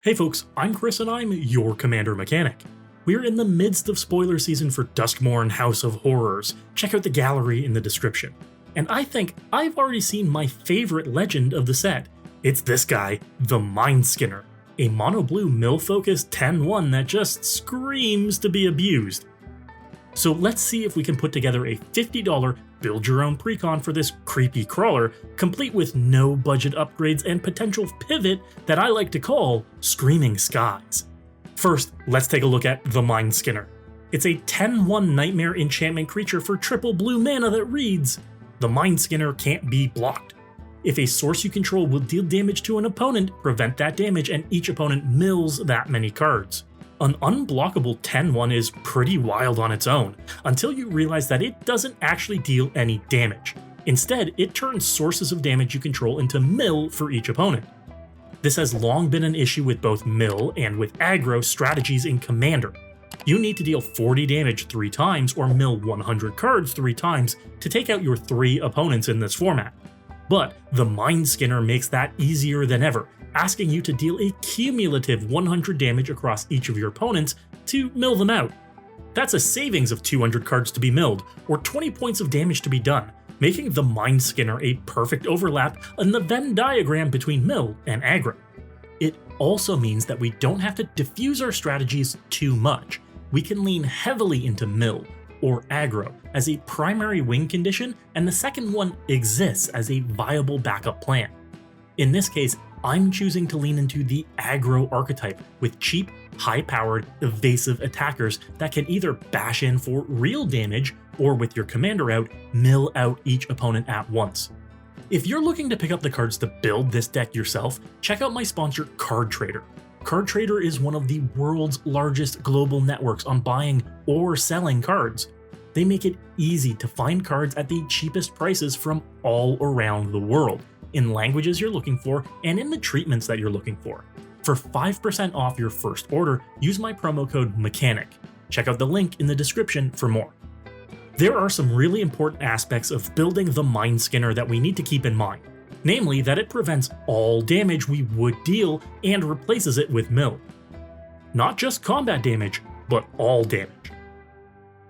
Hey folks, I'm Chris and I'm your Commander Mechanic. We're in the midst of spoiler season for Duskmourn House of Horrors. Check out the gallery in the description. And I think I've already seen my favorite legend of the set. It's this guy, the Mindskinner, a mono-blue mill-focused 10-1 that just screams to be abused. So let's see if we can put together a $50 build your own precon for this creepy crawler, complete with no budget upgrades and potential pivot that I like to call Screaming Skies. First, let's take a look at the Mindskinner. It's a 10-1 nightmare enchantment creature for triple blue mana that reads, the Mindskinner can't be blocked. If a source you control will deal damage to an opponent, prevent that damage and each opponent mills that many cards. An unblockable 10-1 is pretty wild on its own, until you realize that it doesn't actually deal any damage. Instead, it turns sources of damage you control into mill for each opponent. This has long been an issue with both mill and with aggro strategies in Commander. You need to deal 40 damage 3 times or mill 100 cards 3 times to take out your 3 opponents in this format. But the Mindskinner makes that easier than ever, asking you to deal a cumulative 100 damage across each of your opponents to mill them out. That's a savings of 200 cards to be milled, or 20 points of damage to be done, making the Mindskinner a perfect overlap in the Venn diagram between mill and aggro. It also means that we don't have to diffuse our strategies too much. We can lean heavily into mill or aggro as a primary win condition, and the second one exists as a viable backup plan. In this case, I'm choosing to lean into the aggro archetype with cheap, high-powered, evasive attackers that can either bash in for real damage or with your commander out, mill out each opponent at once. If you're looking to pick up the cards to build this deck yourself, check out my sponsor Card Trader. Card Trader is one of the world's largest global networks on buying or selling cards. They make it easy to find cards at the cheapest prices from all around the world, in languages you're looking for, and in the treatments that you're looking for. For 5% off your first order, use my promo code MECHANIC. Check out the link in the description for more. There are some really important aspects of building the Mindskinner that we need to keep in mind, namely that it prevents all damage we would deal and replaces it with mill. Not just combat damage, but all damage.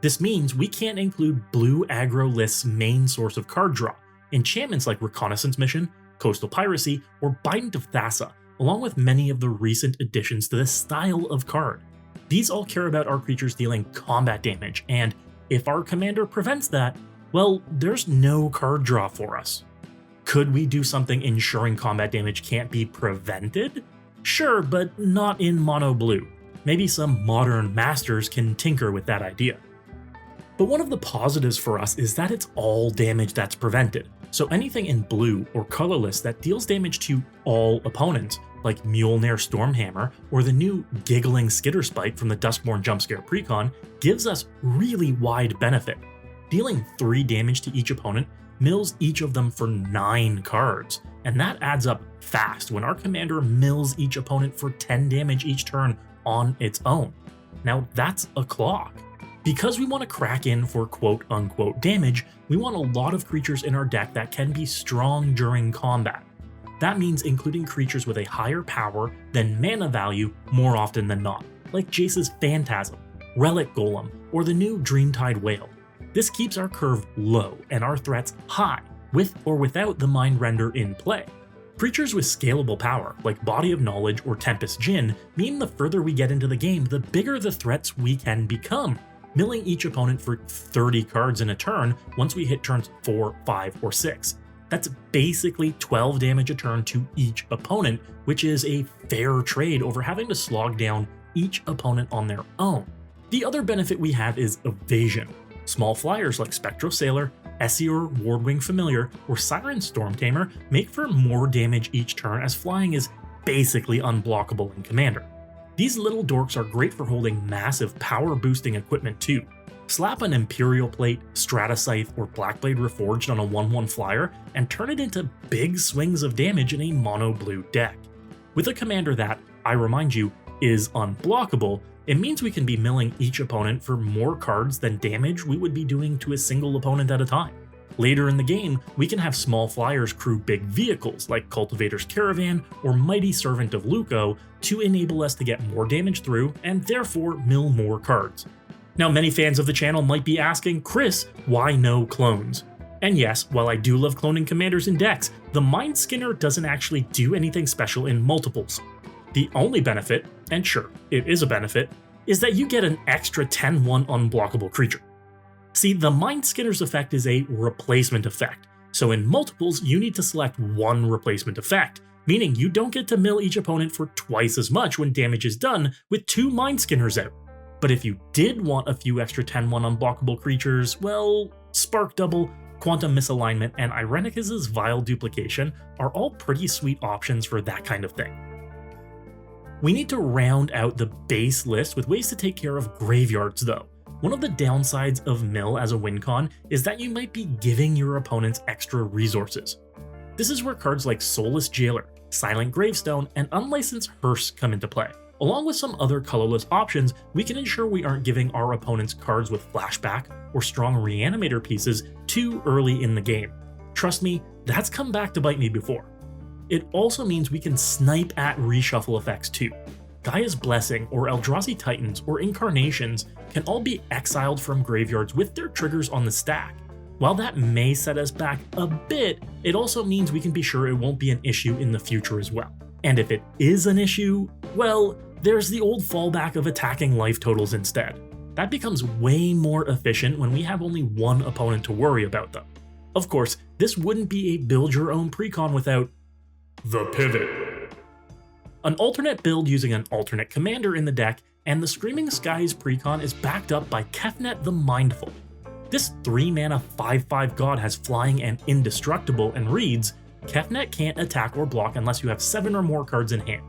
This means we can't include blue aggro list's main source of card draw, enchantments like Reconnaissance Mission, Coastal Piracy, or Bident of Thassa, along with many of the recent additions to this style of card. These all care about our creatures dealing combat damage, and if our commander prevents that, well, there's no card draw for us. Could we do something ensuring combat damage can't be prevented? Sure, but not in mono blue. Maybe some modern masters can tinker with that idea. But one of the positives for us is that it's all damage that's prevented. So anything in blue or colorless that deals damage to all opponents, like Mjolnir Stormhammer or the new Giggling Skitterspite from the Duskmourn Jumpscare Precon, gives us really wide benefit. Dealing 3 damage to each opponent mills each of them for 9 cards, and that adds up fast when our commander mills each opponent for 10 damage each turn on its own. Now that's a clock. Because we want to crack in for quote-unquote damage, we want a lot of creatures in our deck that can be strong during combat. That means including creatures with a higher power than mana value more often than not, like Jace's Phantasm, Relic Golem, or the new Dreamtide Whale. This keeps our curve low and our threats high, with or without the Mind Render in play. Creatures with scalable power, like Body of Knowledge or Tempest Djinn, mean the further we get into the game, the bigger the threats we can become, milling each opponent for 30 cards in a turn once we hit turns 4, 5, or 6. That's basically 12 damage a turn to each opponent, which is a fair trade over having to slog down each opponent on their own. The other benefit we have is evasion. Small flyers like Spectral Sailor, Essior Wardwing Familiar, or Siren Stormtamer make for more damage each turn, as flying is basically unblockable in Commander. These little dorks are great for holding massive power boosting equipment too. Slap an Imperial Plate, Strata Scythe, or Blackblade Reforged on a 1/1 flyer and turn it into big swings of damage in a mono blue deck. With a commander that, I remind you, is unblockable, it means we can be milling each opponent for more cards than damage we would be doing to a single opponent at a time. Later in the game, we can have small flyers crew big vehicles like Cultivator's Caravan or Mighty Servant of Luco to enable us to get more damage through and therefore mill more cards. Now, many fans of the channel might be asking, Chris, why no clones? And yes, while I do love cloning commanders in decks, the Mindskinner doesn't actually do anything special in multiples. The only benefit, and sure, it is a benefit, is that you get an extra 10/1 unblockable creature. See, the Mindskinner's effect is a replacement effect, so in multiples you need to select one replacement effect, meaning you don't get to mill each opponent for twice as much when damage is done with 2 Mindskinners out. But if you did want a few extra 10/1 unblockable creatures, well, Spark Double, Quantum Misalignment, and Irenicus's Vile Duplication are all pretty sweet options for that kind of thing. We need to round out the base list with ways to take care of graveyards though. One of the downsides of mill as a win con is that you might be giving your opponents extra resources. This is where cards like Soulless Jailer, Silent Gravestone, and Unlicensed Hearse come into play. Along with some other colorless options, we can ensure we aren't giving our opponents cards with flashback or strong reanimator pieces too early in the game. Trust me, that's come back to bite me before. It also means we can snipe at reshuffle effects too. Gaia's Blessing or Eldrazi Titans or Incarnations can all be exiled from graveyards with their triggers on the stack. While that may set us back a bit, it also means we can be sure it won't be an issue in the future as well. And if it is an issue, well, there's the old fallback of attacking life totals instead. That becomes way more efficient when we have only one opponent to worry about though. Of course, this wouldn't be a build your own precon without the pivot. An alternate build using an alternate commander in the deck, and the Screaming Skies precon is backed up by Kefnet the Mindful. This 3-mana 5/5 god has flying and indestructible and reads, Kefnet can't attack or block unless you have 7 or more cards in hand.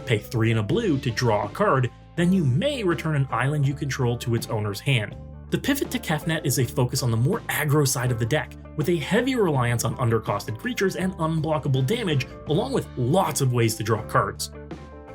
Pay 3 and a blue to draw a card, then you may return an island you control to its owner's hand. The pivot to Kefnet is a focus on the more aggro side of the deck, with a heavy reliance on undercosted creatures and unblockable damage, along with lots of ways to draw cards.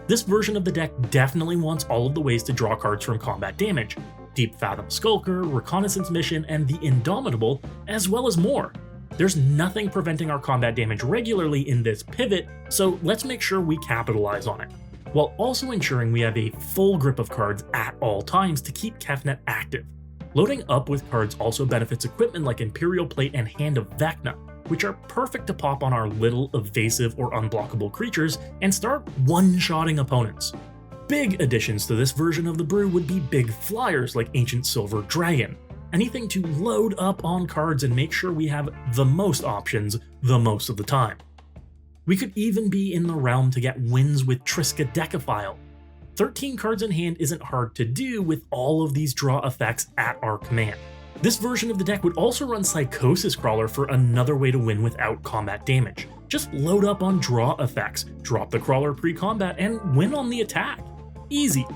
This version of the deck definitely wants all of the ways to draw cards from combat damage, Deep Fathom Skulker, Reconnaissance Mission, and the Indomitable, as well as more. There's nothing preventing our combat damage regularly in this pivot, so let's make sure we capitalize on it, while also ensuring we have a full grip of cards at all times to keep Kefnet active. Loading up with cards also benefits equipment like Imperial Plate and Hand of Vecna, which are perfect to pop on our little evasive or unblockable creatures and start one-shotting opponents. Big additions to this version of the brew would be big flyers like Ancient Silver Dragon, anything to load up on cards and make sure we have the most options the most of the time. We could even be in the realm to get wins with Triska Decaphile. 13 cards in hand isn't hard to do with all of these draw effects at our command. This version of the deck would also run Psychosis Crawler for another way to win without combat damage. Just load up on draw effects, drop the crawler pre-combat, and win on the attack. Easy.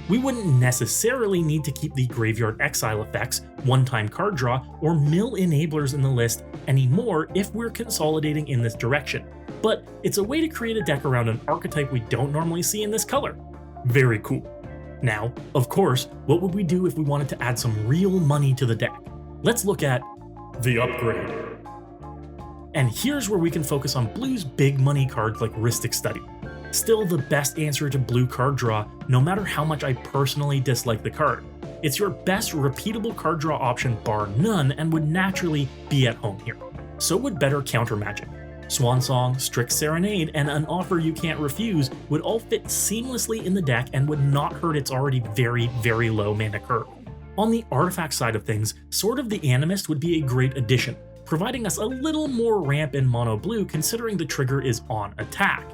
We wouldn't necessarily need to keep the Graveyard Exile effects, one-time card draw, or mill enablers in the list anymore if we're consolidating in this direction, but it's a way to create a deck around an archetype we don't normally see in this color. Very cool. Now, of course, what would we do if we wanted to add some real money to the deck? Let's look at the upgrade. And here's where we can focus on blue's big money cards like Rhystic Study. Still the best answer to blue card draw, no matter how much I personally dislike the card. It's your best repeatable card draw option bar none and would naturally be at home here. So would better counter magic. Swan Song, Strict Serenade, and An Offer You Can't Refuse would all fit seamlessly in the deck and would not hurt its already very, very low mana curve. On the artifact side of things, Sword of the Animist would be a great addition, providing us a little more ramp in mono blue considering the trigger is on attack.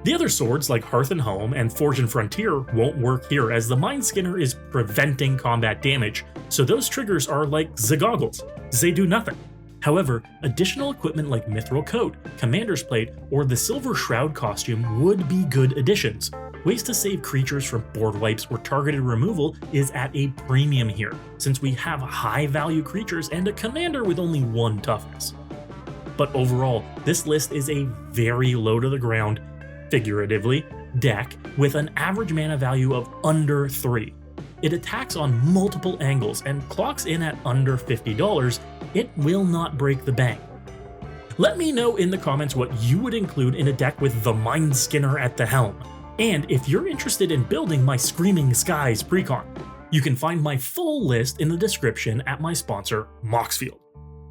The other swords like Hearth and Home and Forge and Frontier won't work here as the Mindskinner is preventing combat damage, so those triggers are like Zagoggles, they do nothing. However, additional equipment like Mithril Coat, Commander's Plate, or the Silver Shroud costume would be good additions. Ways to save creatures from board wipes or targeted removal is at a premium here, since we have high value creatures and a commander with only 1 toughness. But overall, this list is a very low to the ground, figuratively, deck with an average mana value of under 3. It attacks on multiple angles and clocks in at under $50, it will not break the bank. Let me know in the comments what you would include in a deck with the Mindskinner at the helm, and if you're interested in building my Screaming Skies Precon. You can find my full list in the description at my sponsor, MOXFIELD.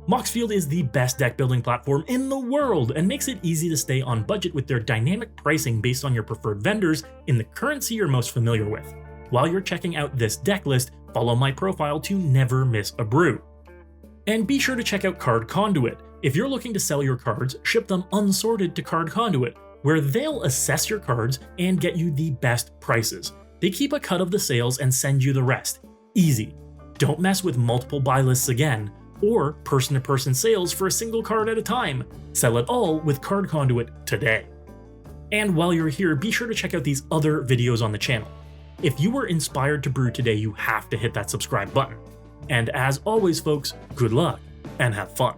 MOXFIELD is the best deck building platform in the world and makes it easy to stay on budget with their dynamic pricing based on your preferred vendors in the currency you're most familiar with. While you're checking out this deck list, follow my profile to never miss a brew. And be sure to check out Card Conduit. If you're looking to sell your cards, ship them unsorted to Card Conduit, where they'll assess your cards and get you the best prices. They keep a cut of the sales and send you the rest. Easy. Don't mess with multiple buy lists again, or person-to-person sales for a single card at a time. Sell it all with Card Conduit today. And while you're here, be sure to check out these other videos on the channel. If you were inspired to brew today, you have to hit that subscribe button. And as always, folks, good luck and have fun.